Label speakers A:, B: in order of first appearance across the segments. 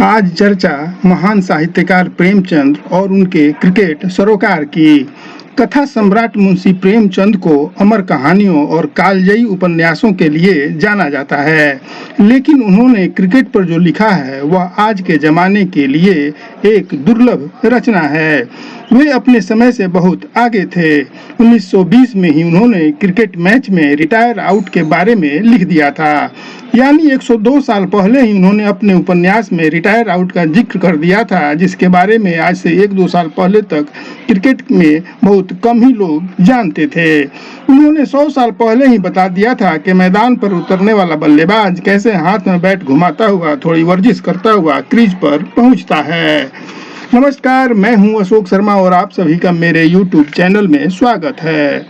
A: आज चर्चा महान साहित्यकार प्रेमचंद और उनके क्रिकेट सरोकार की। कथा सम्राट मुंशी प्रेमचंद को अमर कहानियों और कालजयी उपन्यासों के लिए जाना जाता है, लेकिन उन्होंने क्रिकेट पर जो लिखा है वह आज के जमाने के लिए एक दुर्लभ रचना है। वे अपने समय से बहुत आगे थे। 1920 में ही उन्होंने क्रिकेट मैच में रिटायर आउट के बारे में लिख दिया था, यानी 102 साल पहले ही उन्होंने अपने उपन्यास में रिटायर आउट का जिक्र कर दिया था, जिसके बारे में आज से 1-2 साल पहले तक क्रिकेट में बहुत कम ही लोग जानते थे। उन्होंने 100 साल पहले ही बता दिया था कि मैदान पर उतरने वाला बल्लेबाज कैसे हाथ में बैट घुमाता हुआ थोड़ी वर्जिश करता हुआ क्रीज पर पहुंचता है। नमस्कार, मैं हूं अशोक शर्मा और आप सभी का मेरे YouTube चैनल में स्वागत है।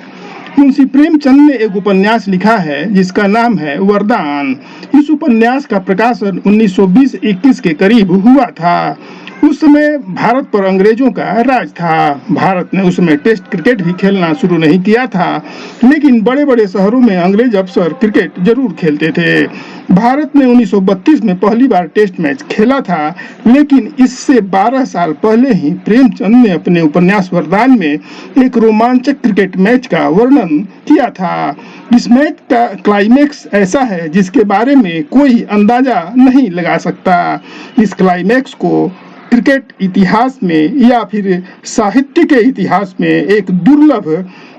A: मुंशी प्रेमचंद ने एक उपन्यास लिखा है जिसका नाम है वरदान। इस उपन्यास का प्रकाशन 1920-21 के करीब हुआ था। उस समय भारत पर अंग्रेजों का राज था। भारत ने उस समय टेस्ट क्रिकेट भी खेलना शुरू नहीं किया था, लेकिन बड़े बड़े शहरों में अंग्रेज अफसर क्रिकेट जरूर खेलते थे। भारत ने 1932 में पहली बार टेस्ट मैच खेला था, लेकिन इससे 12 साल पहले ही प्रेमचंद ने अपने उपन्यास वरदान में एक रोमांचक क्रिकेट मैच का वर्णन किया था। इस मैच का क्लाइमैक्स ऐसा है जिसके बारे में कोई अंदाजा नहीं लगा सकता। इस क्लाइमैक्स को क्रिकेट इतिहास में या फिर साहित्य के इतिहास में एक दुर्लभ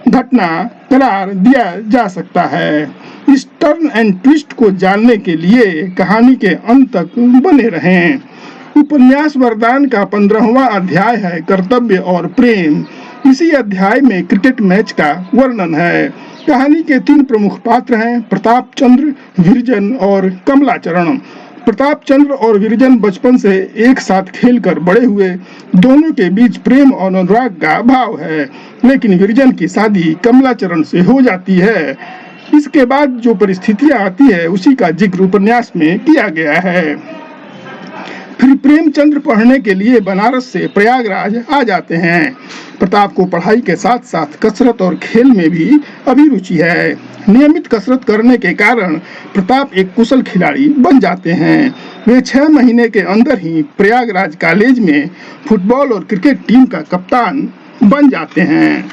A: घटना करार दिया जा सकता है। इस टर्न एंड ट्विस्ट को जानने के लिए कहानी के अंत तक बने रहें। उपन्यास वरदान का 15वां अध्याय है कर्तव्य और प्रेम। इसी अध्याय में क्रिकेट मैच का वर्णन है। कहानी के 3 प्रमुख पात्र हैं, प्रताप चंद्र, विरजन और कमलाचरण। प्रताप चंद्र और विरजन बचपन से एक साथ खेलकर बड़े हुए। दोनों के बीच प्रेम और अनुराग का भाव है, लेकिन विरजन की शादी कमलाचरण से हो जाती है। इसके बाद जो परिस्थितियां आती है उसी का जिक्र उपन्यास में किया गया है। फिर प्रेमचंद्र पढ़ने के लिए बनारस से प्रयागराज आ जाते हैं। प्रताप को पढ़ाई के साथ साथ कसरत और खेल में भी अभिरुचि है। नियमित कसरत करने के कारण प्रताप एक कुशल खिलाड़ी बन जाते हैं। वे 6 महीने के अंदर ही प्रयागराज कॉलेज में फुटबॉल और क्रिकेट टीम का कप्तान बन जाते हैं।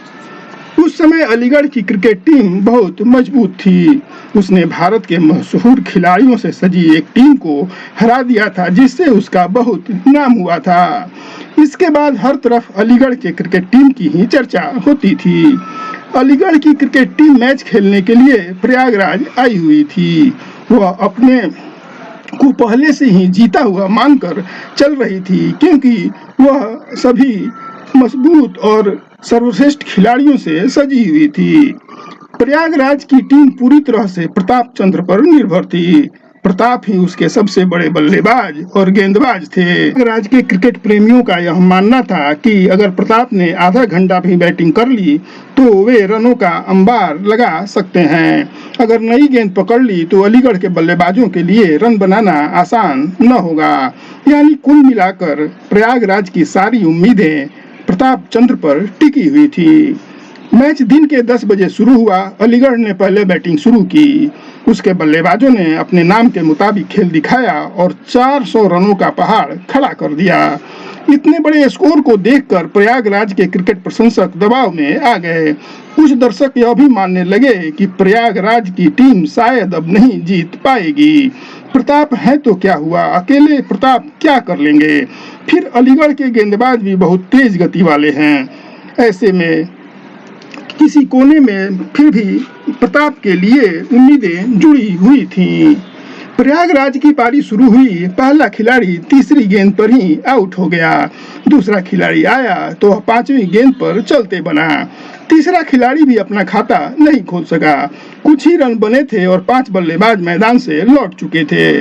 A: उस समय अलीगढ़ की क्रिकेट टीम बहुत मजबूत थी। उसने भारत के मशहूर खिलाड़ियों से सजी एक टीम को हरा दिया था, जिससे उसका बहुत नाम हुआ था। इसके बाद हर तरफ अलीगढ़ के क्रिकेट टीम की ही चर्चा होती थी। अलीगढ़ की क्रिकेट टीम मैच खेलने के लिए प्रयागराज आई हुई थी। वह अपने को पहले से ही जीता हुआ मानकर चल रही थी, क्योंकि वह सभी मजबूत और सर्वश्रेष्ठ खिलाड़ियों से सजी हुई थी। प्रयागराज की टीम पूरी तरह से प्रताप चंद्र पर निर्भर थी। प्रताप ही उसके सबसे बड़े बल्लेबाज और गेंदबाज थे। प्रयागराज के क्रिकेट प्रेमियों का यह मानना था कि अगर प्रताप ने आधा घंटा भी बैटिंग कर ली तो वे रनों का अंबार लगा सकते हैं। अगर नई गेंद पकड़ ली तो अलीगढ़ के बल्लेबाजों के लिए रन बनाना आसान न होगा। यानी कुल मिलाकर प्रयागराज की सारी उम्मीदें प्रताप चंद्र पर टिकी हुई थी। मैच दिन के 10 बजे शुरू हुआ। अलीगढ़ ने पहले बैटिंग शुरू की। उसके बल्लेबाजों ने अपने नाम के मुताबिक खेल दिखाया और 400 रनों का पहाड़ खड़ा कर दिया। इतने बड़े स्कोर को देखकर प्रयागराज के क्रिकेट प्रशंसक दबाव में आ गए। कुछ दर्शक यह भी मानने लगे कि प्रयागराज की टीम शायद अब नहीं जीत पाएगी। प्रताप है तो क्या हुआ, अकेले प्रताप क्या कर लेंगे। फिर अलीगढ़ के गेंदबाज भी बहुत तेज गति वाले हैं। ऐसे में किसी कोने में फिर भी प्रताप के लिए उम्मीदें जुड़ी हुई थीं। प्रयागराज की पारी शुरू हुई। पहला खिलाड़ी तीसरी गेंद पर ही आउट हो गया। दूसरा खिलाड़ी आया तो वह 5वीं गेंद पर चलते बना। तीसरा खिलाड़ी भी अपना खाता नहीं खोल सका। कुछ ही रन बने थे और 5 बल्लेबाज मैदान से लौट चुके थे।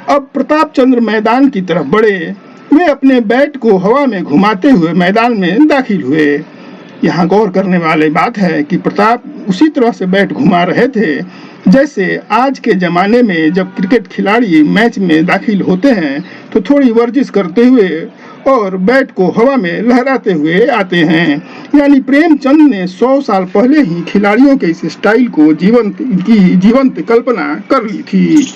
A: अब प्रताप चंद्र मैदान की तरफ बढ़े। वे अपने बैट को हवा में घुमाते हुए मैदान में दाखिल हुए। यहाँ गौर करने वाली बात है कि प्रताप उसी तरह से बैट घुमा रहे थे जैसे आज के ज़माने में जब क्रिकेट खिलाड़ी मैच में दाखिल होते हैं तो थोड़ी वर्जिश करते हुए और बैट को हवा में लहराते हुए आते हैं। यानी प्रेमचंद ने 100 साल पहले ही खिलाड़ियों के इस स्टाइल को जीवंत कल्पना कर ली थी।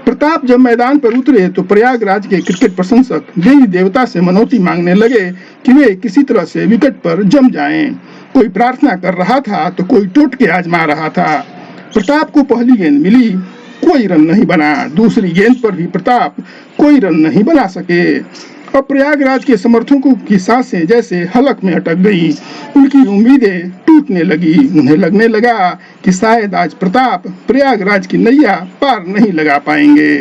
A: प्रताप जब मैदान पर उतरे तो प्रयागराज के क्रिकेट प्रशंसक देवी देवता से मनौती मांगने लगे कि वे किसी तरह से विकेट पर जम जाएं। कोई प्रार्थना कर रहा था तो कोई टोटके आजमा रहा था। प्रताप को पहली गेंद मिली, कोई रन नहीं बना। दूसरी गेंद पर भी प्रताप कोई रन नहीं बना सके। अब प्रयागराज के समर्थकों की सांसें जैसे हलक में अटक गई। उनकी उम्मीदें टूटने लगी। उन्हें लगने लगा कि शायद आज प्रताप प्रयागराज की नैया पार नहीं लगा पाएंगे।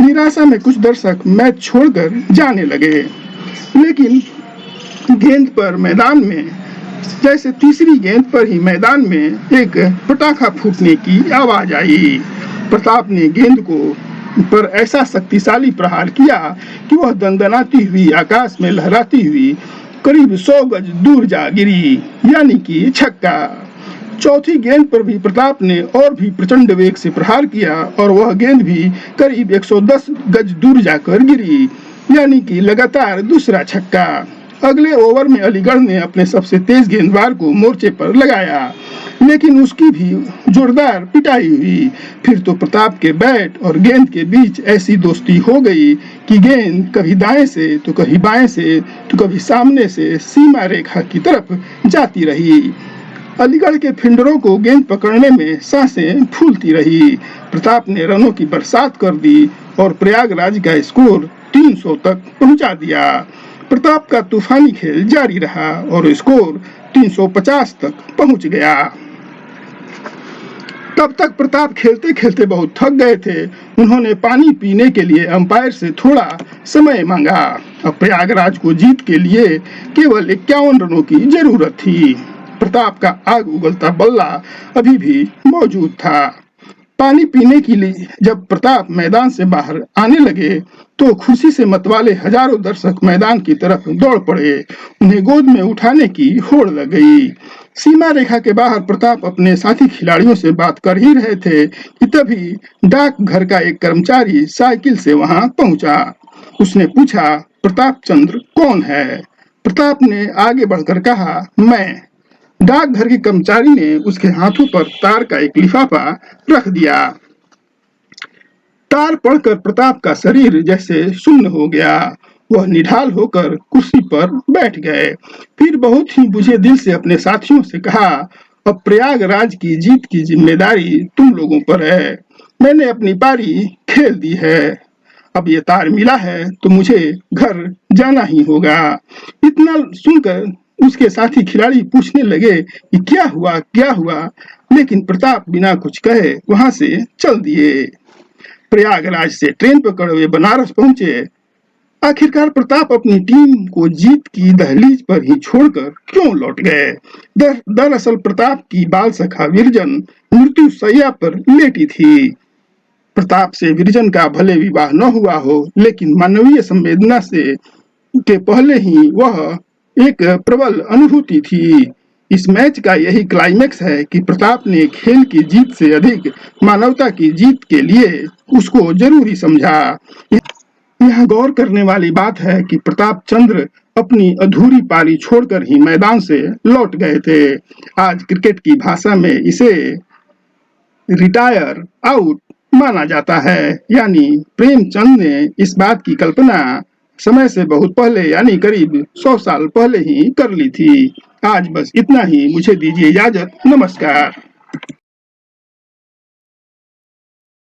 A: निराशा में कुछ दर्शक मैच छोड़कर जाने लगे। लेकिन गेंद पर मैदान में जैसे तीसरी गेंद पर ही मैदान में एक पटाखा फूटने की आवाज आई। प्रताप ने गेंद को पर ऐसा शक्तिशाली प्रहार किया कि वह दंदनाती हुई आकाश में लहराती हुई करीब 100 गज दूर जा गिरी, यानी कि छक्का। चौथी गेंद पर भी प्रताप ने और भी प्रचंड वेग से प्रहार किया और वह गेंद भी करीब 110 गज दूर जाकर गिरी, यानी कि लगातार दूसरा छक्का। अगले ओवर में अलीगढ़ ने अपने सबसे तेज गेंदबाज को मोर्चे पर लगाया, लेकिन उसकी भी जोरदार पिटाई हुई। फिर तो प्रताप के बैट और गेंद के बीच ऐसी दोस्ती हो गई कि गेंद कभी दाएं से तो कभी बाएं से तो कभी सामने से सीमा रेखा की तरफ जाती रही। अलीगढ़ के फील्डरों को गेंद पकड़ने में सांसें फूलती रही। प्रताप ने रनों की बरसात कर दी और प्रयागराज का स्कोर 300 तक पहुंचा दिया। प्रताप का तूफानी खेल जारी रहा और स्कोर 350 तक पहुंच गया। तब तक प्रताप खेलते खेलते बहुत थक गए थे। उन्होंने पानी पीने के लिए अंपायर से थोड़ा समय मांगा। अब प्रयागराज को जीत के लिए केवल 51 रनों की जरूरत थी। प्रताप का आग उगलता बल्ला अभी भी मौजूद था। पानी पीने के लिए जब प्रताप मैदान से बाहर आने लगे तो खुशी से मतवाले हजारों दर्शक मैदान की तरफ दौड़ पड़े। उन्हें गोद में उठाने की होड़ लग गई। सीमा रेखा के बाहर प्रताप अपने साथी खिलाड़ियों से बात कर ही रहे थे कि तभी डाक घर का एक कर्मचारी साइकिल से वहां पहुंचा। उसने पूछा, प्रताप चंद्र कौन है? प्रताप ने आगे बढ़कर कहा, मैं। डाकघर के कर्मचारी ने उसके हाथों पर तार का एक लिफाफा रख दिया। तार पढ़कर प्रताप का शरीर जैसे शून्य हो गया। वह निढाल होकर कुर्सी पर बैठ गए। फिर बहुत ही बुझे दिल से अपने साथियों से कहा, अब प्रयागराज की जीत की जिम्मेदारी तुम लोगों पर है। मैंने अपनी पारी खेल दी है। अब ये तार मिला है तो मुझे घर जाना ही होगा। इतना सुनकर उसके साथी खिलाड़ी पूछने लगे कि क्या हुआ, लेकिन प्रताप बिना कुछ कहे वहां से चल दिए। प्रयागराज से ट्रेन पकड़ वे बनारस पहुंचे। आखिरकार प्रताप अपनी टीम को जीत की दहलीज पर ही छोड़कर क्यों लौट गए? दरअसल प्रताप की बाल सखा विरजन मृत्यु शैया पर लेटी थी। प्रताप से विरजन का भले विवाह न हुआ हो, लेकिन मानवीय संवेदना से के पहले ही वह एक प्रबल अनुभूति थी। इस मैच का यही क्लाइमेक्स है कि प्रताप ने खेल की जीत से अधिक मानवता की जीत के लिए उसको जरूरी समझा। यह गौर करने वाली बात है कि प्रताप चंद्र अपनी अधूरी पारी छोड़कर ही मैदान से लौट गए थे। आज क्रिकेट की भाषा में इसे रिटायर आउट माना जाता है, यानी प्रेमचंद ने इस बात की कल्पना समय से बहुत पहले यानी करीब 100 साल पहले ही कर ली थी। आज बस इतना ही। मुझे दीजिए इजाजत। नमस्कार।